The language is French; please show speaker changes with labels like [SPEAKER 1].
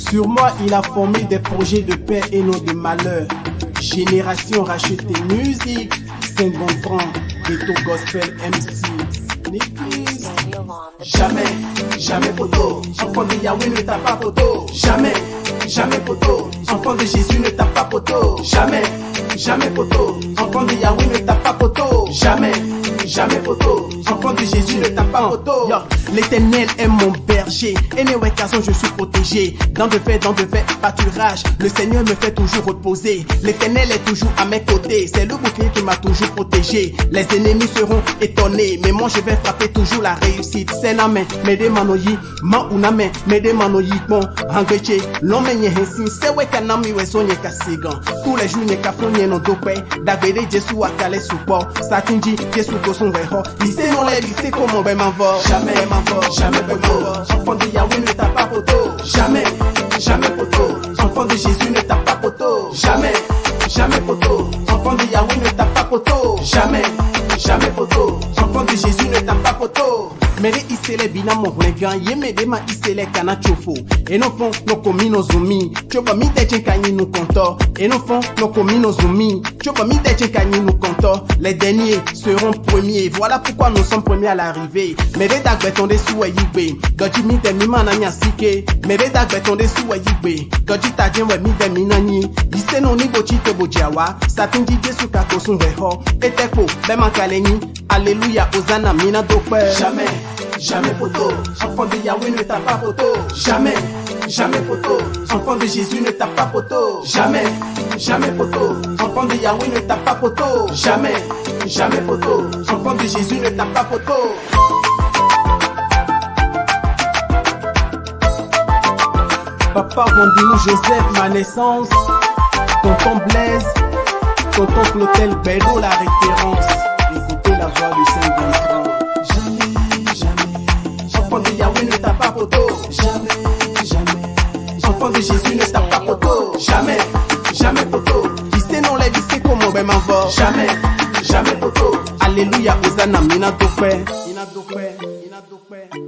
[SPEAKER 1] Sur moi, il a formé des projets de paix et non de malheur. Génération rachetée musique, 50 francs, ghetto gospel MC. Jamais, jamais poteau, enfant de Yahweh ne tape pas poteau. Jamais, jamais poteau, enfant de Jésus ne tape pas poteau. Jamais, jamais poteau, enfant de Yahweh ne tape pas poteau. Jamais, jamais poteau, enfant de Jésus ne tape pas poteau. L'Éternel est mon berger, et n'ayant qu'à je suis protégé. Dans de fait, pâturage, le Seigneur me fait toujours reposer. L'Éternel est toujours à mes côtés, c'est le bouclier qui m'a toujours protégé. Les ennemis seront étonnés, mais moi je vais frapper toujours la réussite. C'est la main, mais des manoyi, ma una main, mais des manoyi, bon, rangreche, l'homme n'y est ainsi, c'est ouais qu'un ami ouais son n'y est cassigan. Tous les jours n'y est qu'à fond n'y est non dopé, d'agréer Jésus à calé support, satinji, Jésus ko son veho, lycée non les lycée comment ben m'envole. Jamais m'envole, jamais m'envole, enfant de Yahweh ne tape pas poteau. Jamais, jamais poteau, enfant de Jésus ne tape pas poteau. Jamais, jamais poteau, enfant de Yahweh ne tape pas poteau. Jamais, jamais poteau, enfant de Jésus ne tape pas poteau. Mere isele bina mo hwegan ye me de ma isele kana chofo e no fon no komi no zumi choba mi de kanyi no konto e no fon no komi no zumi choba mi de kanyi no konto. Les derniers seront premiers, voilà pourquoi nous sommes premiers à l'arrivée. Mere da gbeton de suwe yigbe doji mi de mi mananya sike mere da gbeton de suwe yigbe doji tajen we mi de mi nani ise no ni bochi te bojawa satinji Jesu ka ko sun weho etepo be mankaleni alléluia hosanna mina dope. Jamais, jamais poteau, enfant de Yahweh ne tape pas poteau. Jamais, jamais poteau, enfant de Jésus ne tape pas poteau. Jamais, jamais poteau, enfant de Yahweh ne tape pas poteau. Jamais, jamais poteau, enfant de Jésus ne tape pas poteau. Papa Rondini Joseph, ma naissance. Tonton Blaise, tonton Clotel Bédo, la référence. Écoutez la voix du Saint-Vincent. Enfant de Yahweh ne tape pas poteau. Jamais, jamais. Enfant de Jésus ne tape pas poteau. Jamais, jamais poteau. Lycée non les lycées comment ben m'envole. Jamais, jamais poteau. Alléluia, hosanna, mina dope. Ina dope, ina dope.